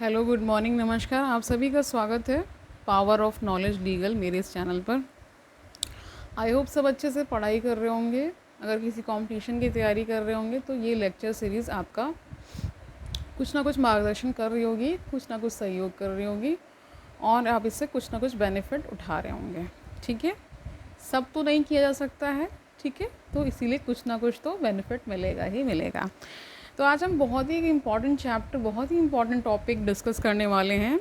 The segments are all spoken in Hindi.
हेलो, गुड मॉर्निंग, नमस्कार। आप सभी का स्वागत है पावर ऑफ नॉलेज लीगल मेरे इस चैनल पर। आई होप सब अच्छे से पढ़ाई कर रहे होंगे। अगर किसी कंपटीशन की तैयारी कर रहे होंगे तो ये लेक्चर सीरीज़ आपका कुछ ना कुछ मार्गदर्शन कर रही होगी, कुछ ना कुछ सहयोग कर रही होगी और आप इससे कुछ ना कुछ बेनिफिट उठा रहे होंगे। ठीक है, सब तो नहीं किया जा सकता है, ठीक है, तो इसीलिए कुछ ना कुछ तो बेनिफिट मिलेगा ही मिलेगा। तो आज हम बहुत ही एक इम्पॉर्टेंट चैप्टर, बहुत ही इम्पॉर्टेंट टॉपिक डिस्कस करने वाले हैं,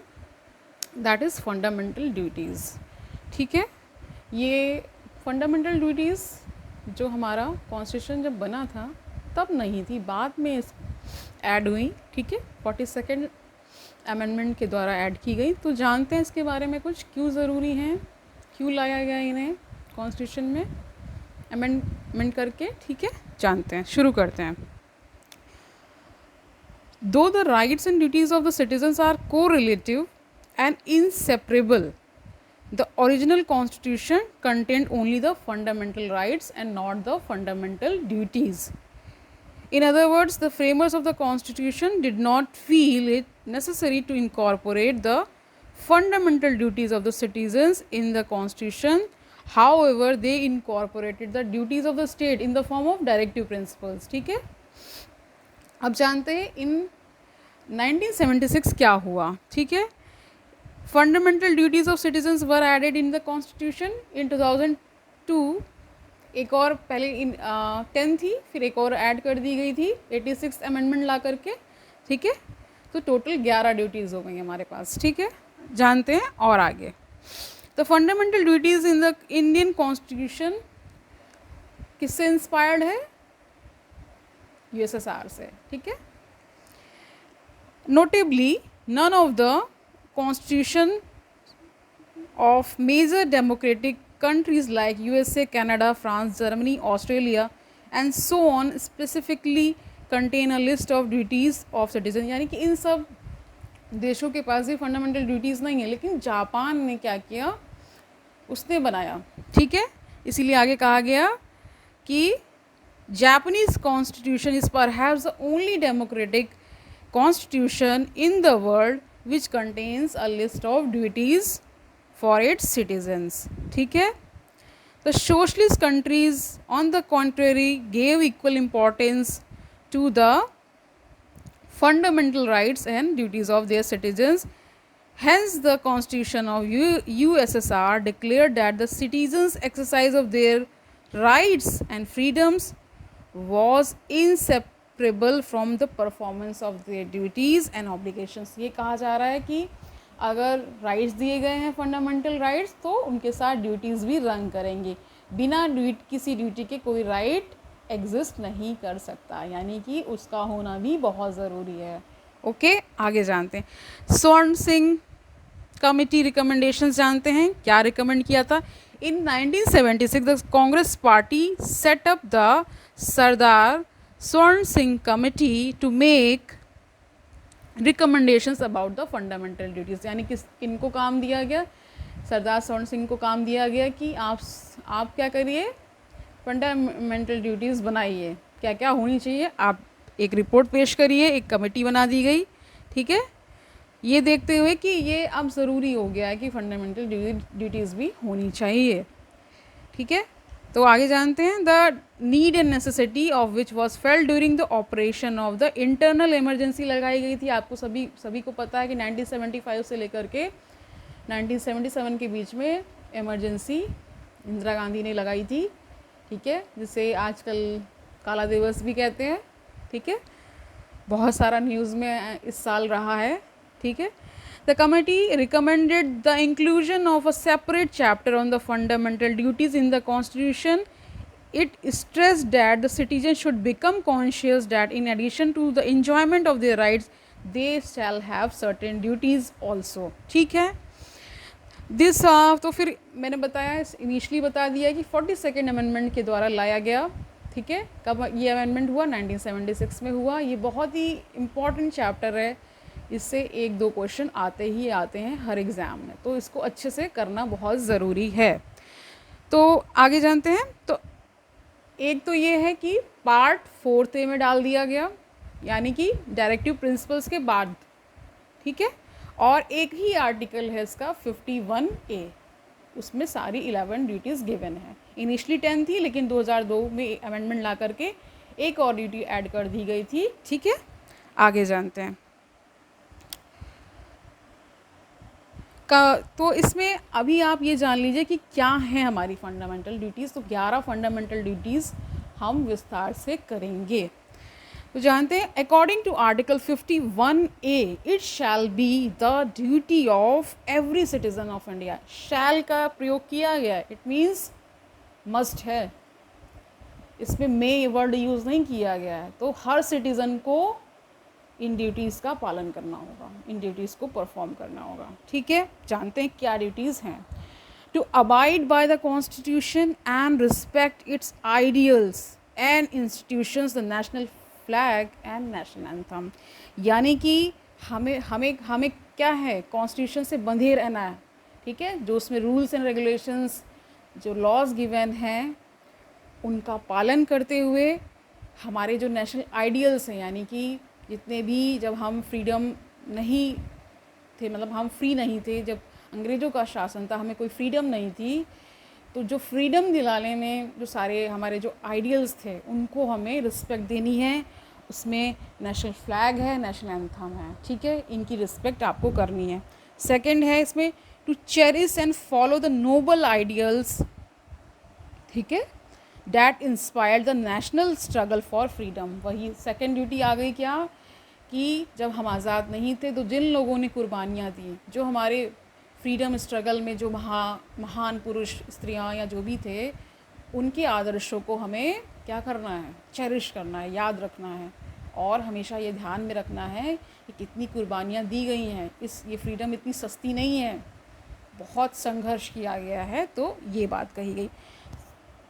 दैट इज़ फंडामेंटल ड्यूटीज़। ठीक है, ये फंडामेंटल ड्यूटीज़ जो हमारा कॉन्स्टिट्यूशन जब बना था तब नहीं थी, बाद में ऐड हुई। ठीक है, 42nd अमेंडमेंट के द्वारा ऐड की गई। तो जानते हैं इसके बारे में कुछ, क्यों ज़रूरी हैं, क्यों लाया गया इन्हें कॉन्स्टिट्यूशन में अमेंडमेंट करके। ठीक है, जानते हैं, शुरू करते हैं। Though the rights and duties of the citizens are correlative and inseparable, the original constitution contained only the fundamental rights and not the fundamental duties. In other words, the framers of the constitution did not feel it necessary to incorporate the fundamental duties of the citizens in the constitution. However, they incorporated the duties of the state in the form of directive principles. ठीक है, अब जानते हैं इन 1976 क्या हुआ। ठीक है, fundamental duties of citizens were added in the constitution in 2002। एक और पहले 10 थी, फिर एक और ऐड कर दी गई थी 86 अमेंडमेंट ला करके। ठीक है, तो टोटल 11 ड्यूटीज़ हो गई हमारे पास। ठीक है, जानते हैं और आगे। The fundamental duties in the Indian constitution किससे इंस्पायर्ड है? यूएसएसआर से। ठीक है, notably none of the constitution of major democratic countries like USA, Canada, France, Germany, Australia and so on specifically contain a list of duties of citizens। यानी कि इन सब देशों के पास भी फंडामेंटल ड्यूटीज़ नहीं है, लेकिन जापान ने क्या किया, उसने बनाया। ठीक है, इसीलिए आगे कहा गया कि Japanese constitution is perhaps the only democratic constitution in the world which contains a list of duties for its citizens. ठीक है, the socialist countries on the contrary gave equal importance to the fundamental rights and duties of their citizens. Hence, the constitution of USSR declared that the citizens' exercise of their rights and freedoms was inseparable from the performance of their duties and obligations। ये कहा जा रहा है कि अगर राइट्स दिए गए हैं फंडामेंटल राइट्स, तो उनके साथ ड्यूटीज़ भी रन करेंगी। बिना किसी ड्यूटी के कोई राइट एग्जिस्ट नहीं कर सकता, यानी कि उसका होना भी बहुत ज़रूरी है। ओके, आगे जानते हैं। स्वर्ण सिंह कमेटी रिकमेंडेशंस जानते हैं, क्या रिकमेंड किया था? In 1976, the Congress Party set up the Sardar Swarn Singh Committee to make recommendations about the fundamental duties। यानी किनको काम दिया गया? सरदार स्वर्ण सिंह को काम दिया गया कि आप क्या करिए, फंडामेंटल ड्यूटीज़ बनाइए, क्या क्या होनी चाहिए, आप एक रिपोर्ट पेश करिए। एक कमेटी बना दी गई। ठीक है, ये देखते हुए कि ये अब ज़रूरी हो गया है कि फंडामेंटल ड्यूटीज़ भी होनी चाहिए। ठीक है, तो आगे जानते हैं। The need and necessity of which was felt during the operation of the internal emergency लगाई गई थी। आपको सभी को पता है कि 1975 से लेकर के 1977 के बीच में इमरजेंसी इंदिरा गांधी ने लगाई थी। ठीक है, जिसे आजकल काला दिवस भी कहते हैं। ठीक है, बहुत सारा न्यूज़ में इस साल रहा है। ठीक है, the committee recommended the inclusion of a separate chapter on the fundamental duties in the constitution. It stressed that the citizens should become conscious that in addition to the enjoyment of their rights, they shall have certain duties also। ठीक है, दिस तो फिर मैंने बताया, इनिशली बता दिया कि 42nd अमेंडमेंट के द्वारा लाया गया। ठीक है, कब ये अमेंडमेंट हुआ? 1976 में हुआ। ये बहुत ही इम्पॉर्टेंट चैप्टर है, इससे 1-2 क्वेश्चन आते ही आते हैं हर एग्ज़ाम में, तो इसको अच्छे से करना बहुत ज़रूरी है। तो आगे जानते हैं। तो एक तो ये है कि पार्ट 4 में डाल दिया गया, यानी कि डायरेक्टिव प्रिंसिपल्स के बाद ठीक है। और एक ही आर्टिकल है इसका 51A, उसमें सारी 11 ड्यूटीज़ गिवन है। इनिशली 10 थी, लेकिन 2002 में अमेंडमेंट ला करके एक और ड्यूटी ऐड कर दी गई थी। ठीक है, आगे जानते हैं तो इसमें अभी आप ये जान लीजिए कि क्या है हमारी फंडामेंटल ड्यूटीज़। तो 11 फंडामेंटल ड्यूटीज़ हम विस्तार से करेंगे। तो जानते हैं, according to article 51A it shall be the duty of every citizen of India. Shall का प्रयोग किया गया है, इट मीन्स मस्ट है, इसमें मे वर्ड यूज़ नहीं किया गया है। तो हर सिटीज़न को इन ड्यूटीज़ का पालन करना होगा, इन ड्यूटीज़ को परफॉर्म करना होगा। ठीक है, जानते हैं क्या ड्यूटीज़ हैं। To abide by the constitution and respect its ideals and institutions, the national flag and national anthem. यानी कि हमें हमें हमें क्या है, कॉन्स्टिट्यूशन से बंधे रहना है। ठीक है, जो उसमें रूल्स एंड रेगुलेशंस, जो लॉज गिवन हैं, उनका पालन करते हुए हमारे जो नेशनल आइडियल्स हैं, यानी कि जितने भी, जब हम फ्रीडम नहीं थे, मतलब हम फ्री नहीं थे, जब अंग्रेज़ों का शासन था, हमें कोई फ्रीडम नहीं थी, तो जो फ्रीडम दिलाने में जो सारे हमारे जो आइडियल्स थे, उनको हमें रिस्पेक्ट देनी है। उसमें नेशनल फ्लैग है, नेशनल एंथम है। ठीक है, इनकी रिस्पेक्ट आपको करनी है। सेकंड है इसमें to cherish and follow the noble ideals, ठीक है, that inspired the national struggle for freedom. वही सेकेंड ड्यूटी आ गई क्या, कि जब हम आज़ाद नहीं थे तो जिन लोगों ने कुर्बानियाँ दी, जो हमारे फ्रीडम स्ट्रगल में जो महान पुरुष, स्त्रियाँ या जो भी थे, उनके आदर्शों को हमें क्या करना है, चेरिश करना है, याद रखना है, और हमेशा ये ध्यान में रखना है कि कितनी कुर्बानियाँ दी गई हैं। ये फ्रीडम इतनी सस्ती नहीं है, बहुत संघर्ष किया गया है। तो ये बात कही गई।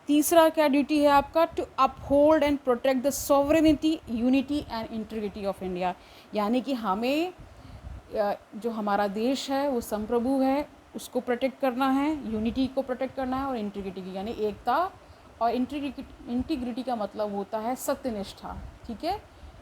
तीसरा क्या ड्यूटी है आपका, to uphold and protect the sovereignty, unity and integrity of India. यानी कि हमें जो हमारा देश है वो संप्रभु है, उसको प्रोटेक्ट करना है, यूनिटी को प्रोटेक्ट करना है, और इंटीग्रिटी की यानी एकता। और इंटीग्रिटी का मतलब होता है सत्यनिष्ठा। ठीक है,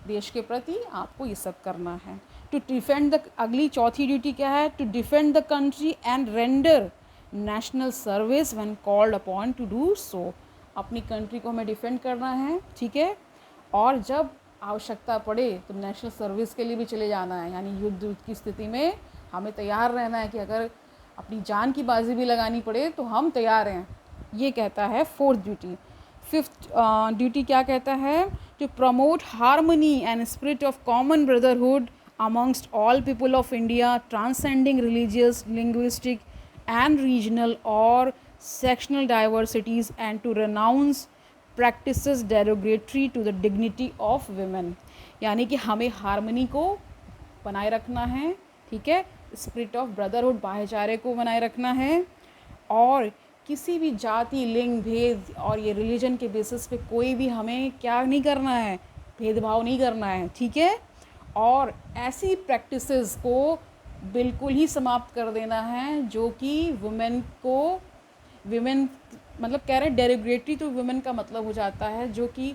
देश के प्रति आपको ये सब करना है। टू डिफेंड द, अगली चौथी ड्यूटी क्या है, to defend the country and render national service when called upon to do so. अपनी कंट्री को हमें डिफेंड करना है। ठीक है, और जब आवश्यकता पड़े तो नेशनल सर्विस के लिए भी चले जाना है, यानी युद्ध की स्थिति में हमें तैयार रहना है कि अगर अपनी जान की बाजी भी लगानी पड़े तो हम तैयार हैं। ये कहता है फोर्थ ड्यूटी। फिफ्थ ड्यूटी क्या कहता है, to promote harmony and spirit of common brotherhood amongst all people of India, transcending religious, linguistic and regional or sectional diversities, and to renounce practices derogatory to the dignity of women। यानी कि हमें हारमनी को बनाए रखना है। ठीक है, स्पिरिट ऑफ ब्रदरहुड, भाईचारे को बनाए रखना है, और किसी भी जाति, लिंग भेद और ये रिलीजन के बेसिस पे कोई भी हमें क्या नहीं करना है, भेदभाव नहीं करना है। ठीक है, और ऐसी प्रैक्टिसेस को बिल्कुल ही समाप्त कर देना है जो कि वुमेन मतलब कह रहे हैं डेरोगेटरी, तो वुमेन का मतलब हो जाता है जो कि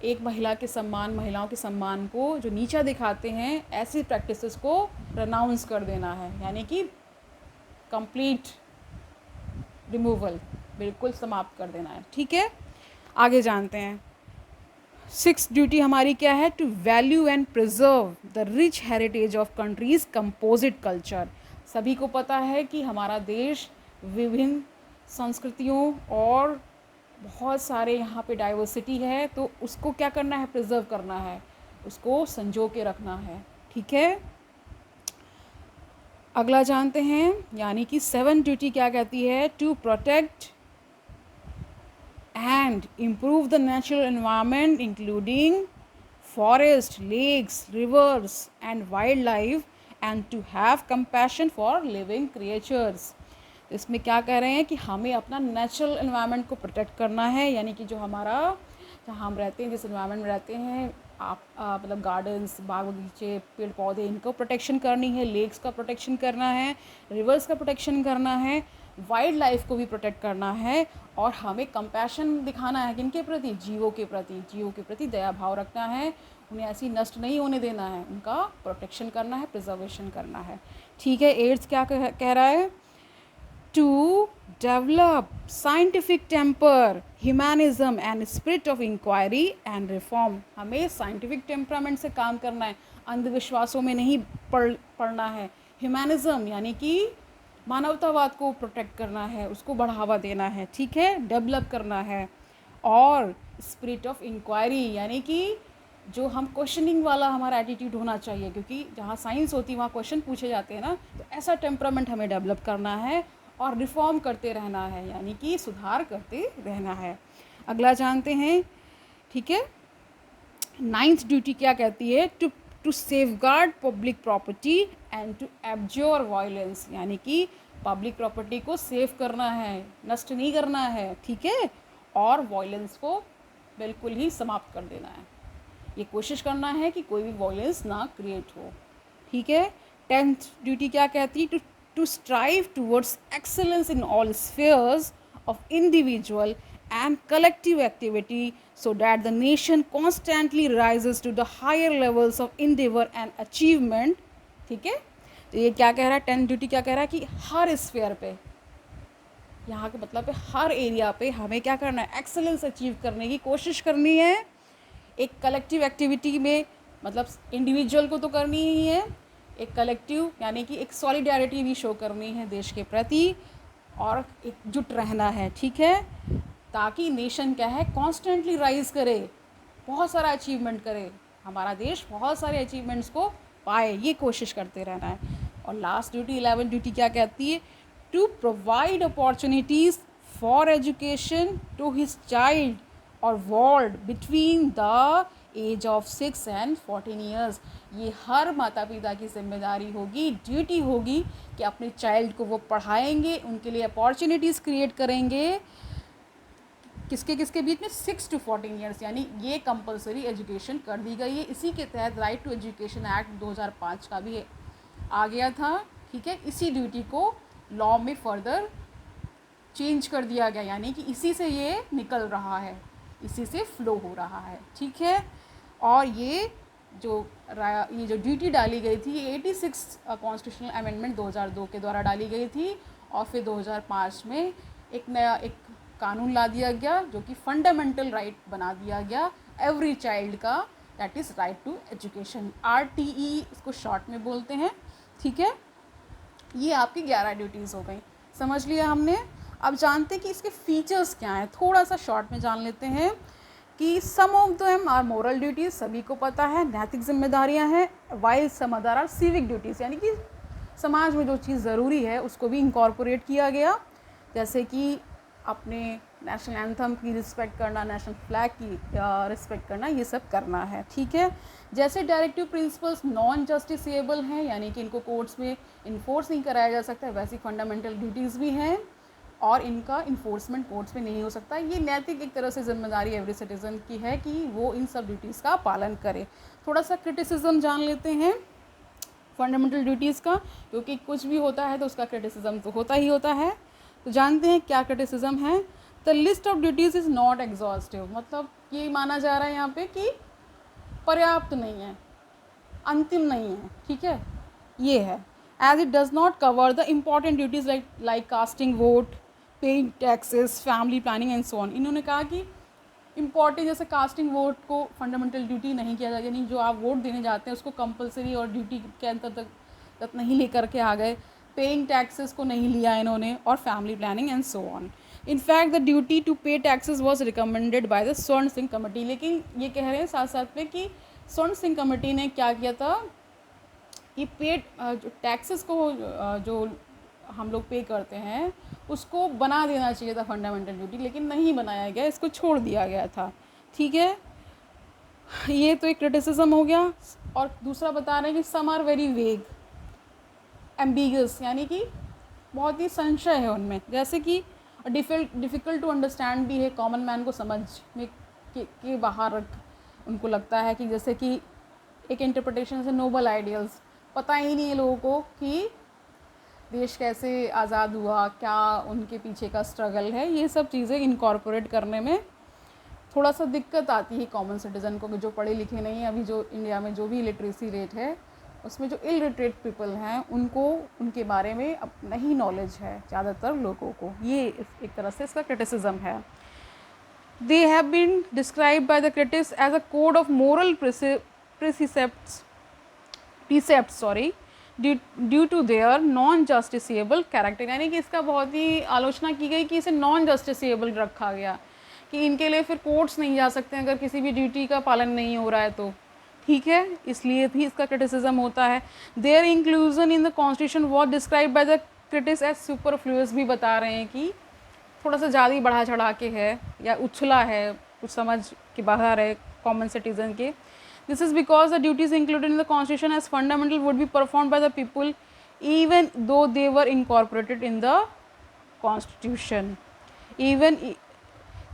एक महिला के सम्मान, महिलाओं के सम्मान को जो नीचा दिखाते हैं, ऐसी प्रैक्टिसेस को रनाउंस कर देना है, यानी कि कंप्लीट रिमूवल, बिल्कुल समाप्त कर देना है। ठीक है, आगे जानते हैं। सिक्स ड्यूटी हमारी क्या है, to value and preserve the rich heritage of country's composite culture. सभी को पता है कि हमारा देश विभिन्न संस्कृतियों और बहुत सारे यहाँ पे डाइवर्सिटी है, तो उसको क्या करना है, प्रिजर्व करना है, उसको संजो के रखना है। ठीक है, अगला जानते हैं, यानी कि सेवन ड्यूटी क्या कहती है, to protect and improve the natural environment including forest, lakes, rivers and wildlife, and to have compassion for living creatures। इसमें क्या कह रहे हैं कि हमें अपना नेचुरल एनवायरनमेंट को प्रोटेक्ट करना है, यानी कि जो हमारा, जहाँ हम रहते हैं, जिस एनवायरनमेंट में रहते हैं, मतलब गार्डन्स, बाग बगीचे, पेड़ पौधे, इनको प्रोटेक्शन करनी है, लेक्स का प्रोटेक्शन करना है, रिवर्स का प्रोटेक्शन करना है, वाइल्ड लाइफ को भी प्रोटेक्ट करना है, और हमें कंपैशन दिखाना है किनके प्रति, जीवों के प्रति दया भाव रखना है, उन्हें ऐसी नष्ट नहीं होने देना है, उनका प्रोटेक्शन करना है, प्रिजर्वेशन करना है। ठीक है, एड्स क्या कह रहा है? To develop scientific temper, humanism and spirit of inquiry and reform. हमें साइंटिफिक टेम्परामेंट से काम करना है, अंधविश्वासों में नहीं पढ़ना है। ह्यूमैनिज्म यानी कि मानवतावाद को प्रोटेक्ट करना है, उसको बढ़ावा देना है, ठीक है, डेवलप करना है। और स्पिरिट ऑफ इंक्वायरी यानी कि जो हम क्वेश्चनिंग वाला हमारा एटीट्यूड होना चाहिए, क्योंकि जहाँ साइंस होती है वहाँ क्वेश्चन पूछे जाते हैं ना, तो ऐसा टेम्परामेंट हमें डेवलप करना है और रिफॉर्म करते रहना है, यानी कि सुधार करते रहना है। अगला जानते हैं, ठीक है। 9th ड्यूटी क्या कहती है? To safeguard public property and to abjure violence, यानी कि पब्लिक प्रॉपर्टी को सेव करना है, नष्ट नहीं करना है, ठीक है, और वायलेंस को बिल्कुल ही समाप्त कर देना है। ये कोशिश करना है कि कोई भी वायलेंस ना क्रिएट हो, ठीक है। 10th ड्यूटी क्या कहती है? To strive towards excellence in all spheres of individual and collective activity so that the nation constantly rises to the higher levels of endeavor and achievement, ठीक है। तो ये क्या कह रहा है? 10th ड्यूटी क्या कह रहा है कि हर स्फीयर पे, यहाँ के मतलब हर एरिया पे हमें क्या करना है? एक्सेलेंस अचीव करने की कोशिश करनी है। एक कलेक्टिव एक्टिविटी में मतलब इंडिविजुअल को तो करनी ही है, एक कलेक्टिव यानी कि एक सॉलिडारिटी भी शो करनी है देश के प्रति, और एकजुट रहना है, ठीक है, ताकि नेशन क्या है? कॉन्स्टेंटली राइज करे, बहुत सारा अचीवमेंट करे, हमारा देश बहुत सारे अचीवमेंट्स को पाए, ये कोशिश करते रहना है। और लास्ट ड्यूटी 11th ड्यूटी क्या कहती है? To provide opportunities for education to his child और ward between the age of 6 and 14 years. ये हर माता पिता की जिम्मेदारी होगी, ड्यूटी होगी कि अपने चाइल्ड को वो पढ़ाएंगे, उनके लिए अपॉर्चुनिटीज़ क्रिएट करेंगे। किसके किसके बीच में? 6 to 14 ईयर्स, यानी ये कंपलसरी एजुकेशन कर दी गई है। इसी के तहत राइट टू एजुकेशन एक्ट 2005 का भी आ गया था, ठीक है। इसी ड्यूटी को लॉ में फर्दर चेंज कर दिया गया, यानी कि इसी से ये निकल रहा है, इसी से फ्लो हो रहा है, ठीक है। और ये जो ड्यूटी डाली गई थी, ये 86 कॉन्स्टिट्यूशनल अमेंडमेंट 2002 के द्वारा डाली गई थी, और फिर 2005 में एक नया कानून ला दिया गया जो कि फंडामेंटल राइट बना दिया गया एवरी चाइल्ड का, that is right to education, RTE इसको शॉर्ट में बोलते हैं, ठीक है। ये आपकी 11 ड्यूटीज़ हो गई, समझ लिया हमने। अब जानते हैं कि इसके फीचर्स क्या हैं, थोड़ा सा शॉर्ट में जान लेते हैं कि some of them are moral duties, सभी को पता है, नैतिक जिम्मेदारियां हैं, while some other are civic duties, यानी कि समाज में जो चीज़ ज़रूरी है उसको भी इंकॉर्पोरेट किया गया, जैसे कि अपने नेशनल एंथम की रिस्पेक्ट करना, नेशनल फ्लैग की रिस्पेक्ट करना, ये सब करना है, ठीक है। जैसे डायरेक्टिव प्रिंसिपल्स नॉन जस्टिसेबल हैं, यानी कि इनको कोर्ट्स में इन्फोर्स नहीं कराया जा सकता, वैसी फंडामेंटल ड्यूटीज़ भी हैं और इनका इन्फोर्समेंट कोर्ट्स में नहीं हो सकता। ये नैतिक एक तरह से जिम्मेदारी एवरी सिटीज़न की है कि वो इन सब ड्यूटीज़ का पालन करे। थोड़ा सा क्रिटिसिज्म जान लेते हैं फंडामेंटल ड्यूटीज़ का, क्योंकि कुछ भी होता है तो उसका क्रिटिसिज्म तो होता ही होता है। तो जानते हैं क्या क्रिटिसिज्म है? The list of duties is not exhaustive, मतलब ये माना जा रहा है यहाँ पे कि पर्याप्त नहीं है, अंतिम नहीं है, ठीक है, ये है। As it does not cover the important duties like casting vote, paying taxes, family planning and so on. इन्होंने कहा कि इम्पॉर्टेंट जैसे कास्टिंग वोट को फंडामेंटल ड्यूटी नहीं किया जाए, यानी जो आप वोट देने जाते हैं उसको कंपलसरी और ड्यूटी के अंतर तक नहीं लेकर के आ गए। पेइंग टैक्सेस को नहीं लिया इन्होंने, और family planning and so on. In fact the duty to pay taxes was recommended by the Swaran Singh committee. लेकिन ये कह रहे हैं साथ साथ में कि स्वर्ण सिंह कमेटी ने क्या किया था कि टैक्सेस को जो हम लोग पे करते हैं उसको बना देना चाहिए था फंडामेंटल ड्यूटी, लेकिन नहीं बनाया गया, इसको छोड़ दिया गया था, ठीक है। ये तो एक क्रिटिसिज्म हो गया। और दूसरा बता रहे हैं कि some are very vague, ambiguous, यानी कि बहुत ही संशय है उनमें, जैसे कि डिफ़िकल्ट टू अंडरस्टैंड भी है, कॉमन मैन को समझ में के बाहर उनको लगता है कि जैसे कि एक इंटरप्रिटेशन से नोबल आइडियल्स, पता ही नहीं है लोगों को कि देश कैसे आज़ाद हुआ, क्या उनके पीछे का स्ट्रगल है, ये सब चीज़ें इनकॉर्पोरेट करने में थोड़ा सा दिक्कत आती है कॉमन सिटीज़न को, कि जो पढ़े लिखे नहीं हैं, अभी जो इंडिया में जो भी लिटरेसी रेट है उसमें जो इलिटरेट पीपल हैं उनको उनके बारे में अब नहीं नॉलेज है ज़्यादातर लोगों को। ये एक तरह से इसका क्रिटिसिज्म है। They have been describe by the critics as a code of moral precepts due to their non justiciable character, यानी कि इसका बहुत ही आलोचना की गई कि इसे नॉन जस्टिसेबल रखा गया, कि इनके लिए फिर कोर्ट्स नहीं जा सकते अगर किसी भी ड्यूटी का पालन नहीं हो रहा है तो, ठीक है, इसलिए भी इसका क्रिटिसिज्म होता है। Their inclusion in the constitution was describe by the critics as superfluous, भी बता रहे हैं कि थोड़ा सा ज़्यादा ही बढ़ा चढ़ा के है या उछला है, कुछ समझ के बाहर है कॉमन सिटीजन के। This is because the duties included in the constitution as fundamental would be performed by the people even though they were incorporated in the constitution.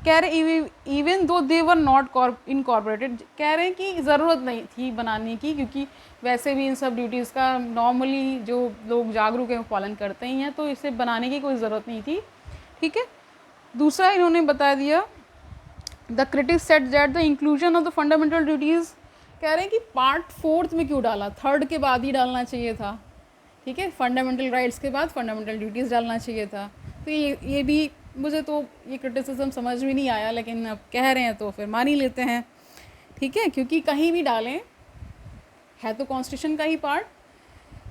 कह रहे even though they were not incorporated, कह रहे हैं कि ज़रूरत नहीं थी बनाने की, क्योंकि वैसे भी इन सब ड्यूटीज़ का नॉर्मली जो लोग जागरूक हैं पालन करते ही हैं, तो इसे बनाने की कोई ज़रूरत नहीं थी, ठीक है। दूसरा इन्होंने बता दिया, the critics said that the inclusion of the fundamental duties, कह रहे हैं कि पार्ट 4 में क्यों डाला, 3rd के बाद ही डालना चाहिए था, ठीक है, फंडामेंटल राइट्स के बाद फंडामेंटल ड्यूटीज़ डालना चाहिए था। तो ये भी मुझे तो ये क्रिटिसिज्म समझ में नहीं आया, लेकिन अब कह रहे हैं तो फिर मान ही लेते हैं, ठीक है, क्योंकि कहीं भी डालें है तो कॉन्स्टिट्यूशन का ही पार्ट,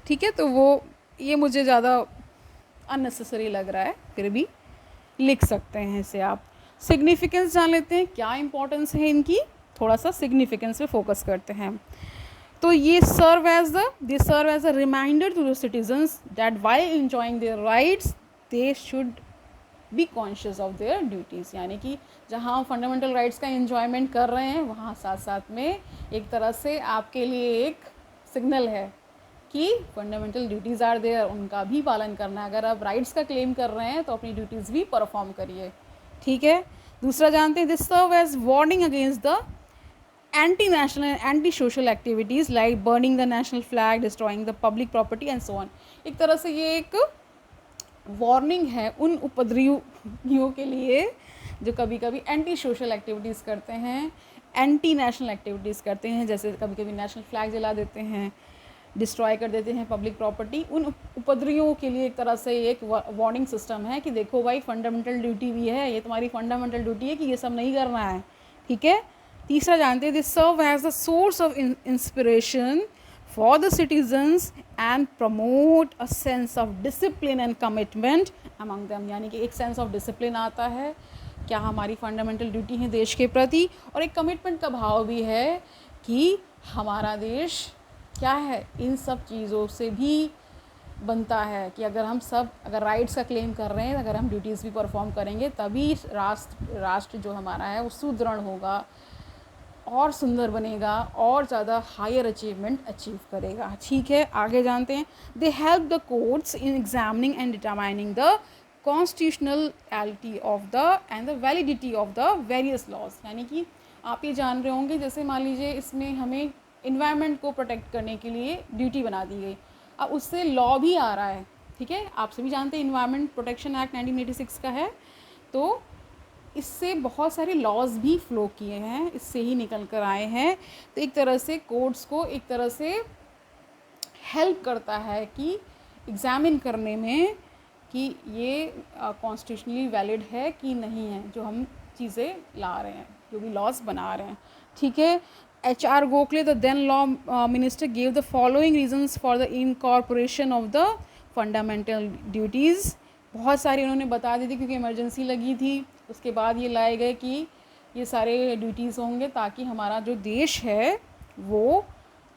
ठीक है, तो वो ये मुझे ज़्यादा अननेसेसरी लग रहा है, फिर भी लिख सकते हैं इसे आप। सिग्निफिकेंस जान लेते हैं, क्या इंपॉर्टेंस है इनकी, थोड़ा सा सिग्निफिकेंस पे फोकस करते हैं। तो ये serve as a reminder to the citizens that while enjoying their rights they should be conscious of their duties, यानी कि जहाँ हम फंडामेंटल राइट्स का एंजॉयमेंट कर रहे हैं वहाँ साथ साथ में एक तरह से आपके लिए एक सिग्नल है कि फंडामेंटल ड्यूटीज़ आर देयर, उनका भी पालन करना है। अगर आप राइट्स का क्लेम कर रहे हैं तो अपनी ड्यूटीज़ भी परफॉर्म करिए, ठीक है। दूसरा जानते हैं, this serve as warning against the anti national and anti social activities like burning the national flag, destroying the public property and so on. एक तरह से ये एक वार्निंग है उन उपद्रवियों के लिए जो कभी कभी एंटी सोशल एक्टिविटीज़ करते हैं, एंटी नेशनल एक्टिविटीज़ करते हैं, जैसे कभी कभी नेशनल फ्लैग जला देते हैं, डिस्ट्रॉय कर देते हैं पब्लिक प्रॉपर्टी। उन उपद्रवियों के लिए एक तरह से एक वार्निंग सिस्टम है कि देखो भाई फंडामेंटल ड्यूटी भी है, ये तुम्हारी फंडामेंटल ड्यूटी है कि ये सब नहीं करना है, ठीक है। तीसरा जानते हैं, this serve as a source of inspiration for the citizens and promote a sense of discipline and commitment among them, यानी कि एक सेंस ऑफ डिसिप्लिन आता है, क्या हमारी फंडामेंटल ड्यूटी है देश के प्रति, और एक कमिटमेंट का भाव भी है कि हमारा देश क्या है, इन सब चीज़ों से भी बनता है कि अगर राइट्स का क्लेम कर रहे हैं, अगर हम ड्यूटीज़ भी परफॉर्म करेंगे तभी राष्ट्र जो हमारा है वो सुदृढ़ होगा और सुंदर बनेगा और ज़्यादा हायर अचीवमेंट अचीव करेगा, ठीक है। आगे जानते हैं, they help the courts in examining and determining the constitutionality of the and the validity of the various laws, यानी कि आप ये जान रहे होंगे, जैसे मान लीजिए इसमें हमें इन्वायरमेंट को प्रोटेक्ट करने के लिए ड्यूटी बना दी गई, अब उससे लॉ भी आ रहा है, ठीक है। आप सभी जानते हैं इन्वायरमेंट प्रोटेक्शन एक्ट 1986 का है, तो इससे बहुत सारे लॉज भी फ्लो किए हैं, इससे ही निकल कर आए हैं। तो एक तरह से कोर्ट्स को एक तरह से हेल्प करता है कि एग्ज़ामिन करने में कि ये कॉन्स्टिट्यूशनली वैलिड है कि नहीं है, जो हम चीज़ें ला रहे हैं, जो भी लॉज बना रहे हैं, ठीक है। HR Gokhale, the then law minister, gave the following reasons for the incorporation of the fundamental duties. बहुत सारी उन्होंने बता दी थी क्योंकि इमरजेंसी लगी थी, उसके बाद ये लाए गए कि ये सारे ड्यूटीज़ होंगे ताकि हमारा जो देश है वो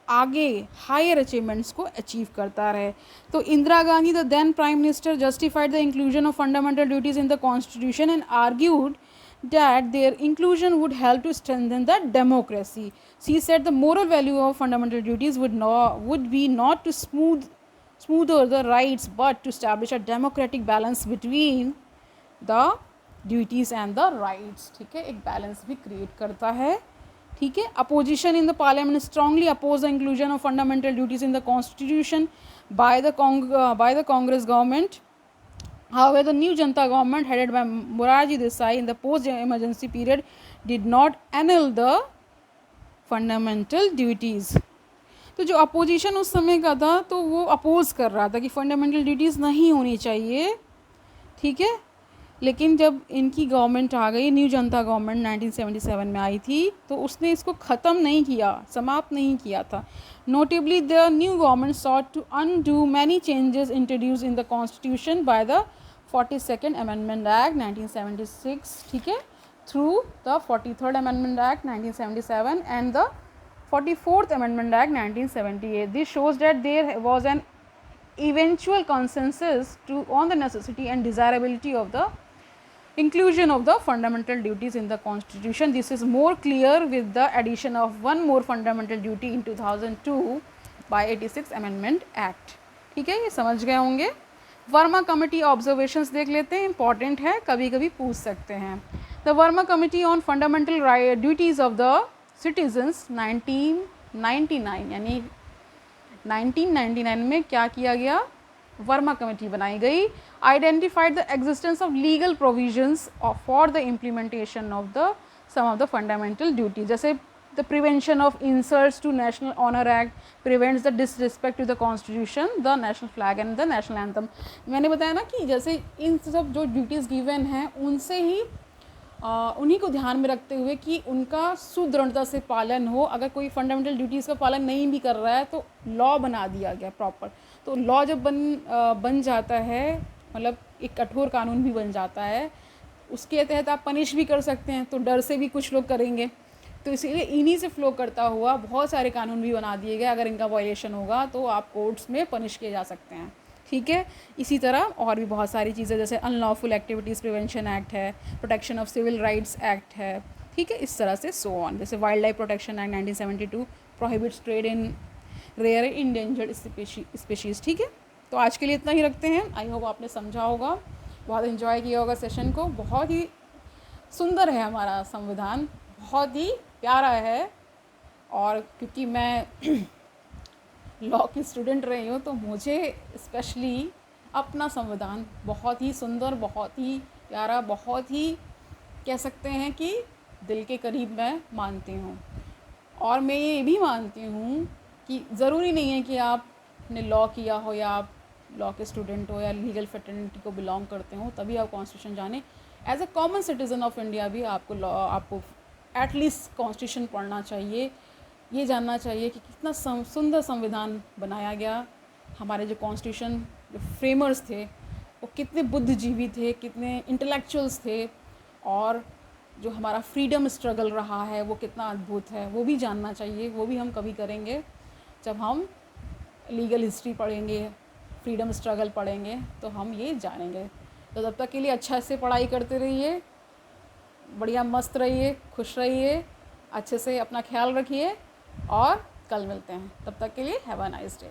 आगे हायर अचीवमेंट्स को अचीव करता रहे। तो Indira Gandhi, the then prime minister, justified the inclusion of fundamental duties in the constitution and argued that their inclusion would help to strengthen the democracy. She said the moral value of fundamental duties would be not to smoother the rights but to establish a democratic balance between the duties and the rights, ठीक है, एक balance भी create करता है, ठीक है। Opposition in the parliament strongly opposed the inclusion of fundamental duties in the constitution by the Congress government. However, the new Janata government headed by Morarji Desai in the post-emergency period did not anal the fundamental duties. तो जो अपोजिशन उस समय का था तो वो अपोज कर रहा था कि फंडामेंटल ड्यूटीज़ नहीं होनी चाहिए, ठीक है। लेकिन जब इनकी गवर्नमेंट आ गई, न्यू जनता गवर्नमेंट 1977 में आई थी, तो उसने इसको ख़त्म नहीं किया, समाप्त नहीं किया था। Notably the new government sought to undo many changes introduced in the constitution by the 42nd Amendment Act 1976, ठीक है, through the 43rd Amendment Act 1977 and the 44th Amendment Act 1978. This shows that there was an eventual consensus on the necessity and desirability of the inclusion of the fundamental duties in the constitution. This is more clear with the addition of one more fundamental duty in 2002 by 86 Amendment Act. ठीक है, ये समझ गए होंगे। वर्मा कमेटी ऑब्जर्वेशंस देख लेते हैं, इंपॉर्टेंट है, कभी कभी पूछ सकते हैं। The Verma committee on fundamental duties of the citizens 1999 यानी 1999 में क्या किया गया, वर्मा कमेटी बनाई गई। Identified the existence of legal provisions for the implementation of the some of the fundamental duty, जैसे the prevention of insults to national honour act prevents the disrespect to the constitution, the national flag and the national anthem. मैंने बताया ना कि जैसे इन सब जो ड्यूटीज़ गिवन हैं उनसे ही उन्हीं को ध्यान में रखते हुए कि उनका सुदृढ़ता से पालन हो। अगर कोई फंडामेंटल ड्यूटीज़ का पालन नहीं भी कर रहा है तो लॉ बना दिया गया प्रॉपर। तो लॉ जब बन जाता है, मतलब एक कठोर कानून भी बन जाता है, उसके तहत आप पनिश भी कर सकते हैं, तो डर से भी कुछ लोग करेंगे। तो इसीलिए इन्हीं से फ्लो करता हुआ बहुत सारे कानून भी बना दिए गए, अगर इनका वायलेशन होगा तो आप कोर्ट्स में पनिश किए जा सकते हैं, ठीक है। इसी तरह और भी बहुत सारी चीज़ें, जैसे अनलॉफुल एक्टिविटीज़ प्रिवेंशन एक्ट है, protection of civil rights act है, ठीक है, इस तरह से सो ऑन। जैसे wildlife protection act 1972 prohibits trade in rare endangered species, ठीक है। तो आज के लिए इतना ही रखते हैं। आई होप आपने समझा होगा, बहुत इन्जॉय किया होगा सेशन को। बहुत ही सुंदर है हमारा संविधान, बहुत ही प्यारा है, और क्योंकि मैं लॉ की स्टूडेंट रही हूँ तो मुझे स्पेशली अपना संविधान बहुत ही सुंदर, बहुत ही प्यारा, बहुत ही कह सकते हैं कि दिल के करीब मैं मानती हूँ। और मैं ये भी मानती हूँ कि ज़रूरी नहीं है कि आपने लॉ किया हो या आप लॉ के स्टूडेंट हो या लीगल फ्रेटर्निटी को बिलोंग करते हो तभी आप कॉन्स्टिट्यूशन जाने। As a common citizen of India भी आपको एटलीस्ट कॉन्स्टिट्यूशन पढ़ना चाहिए, ये जानना चाहिए कि कितना सुंदर संविधान बनाया गया। हमारे जो कॉन्स्टिट्यूशन जो फ्रेमर्स थे वो कितने बुद्धिजीवी थे, कितने इंटेलेक्चुअल्स थे, और जो हमारा फ्रीडम स्ट्रगल रहा है वो कितना अद्भुत है, वो भी जानना चाहिए। वो भी हम कभी करेंगे जब हम लीगल हिस्ट्री पढ़ेंगे, फ्रीडम स्ट्रगल पढ़ेंगे, तो हम ये जानेंगे। तो तब तक के लिए अच्छा से पढ़ाई करते रहिए, बढ़िया मस्त रहिए, खुश रहिए, अच्छे से अपना ख्याल रखिए, और कल मिलते हैं। तब तक के लिए हैव अ नाइस डे।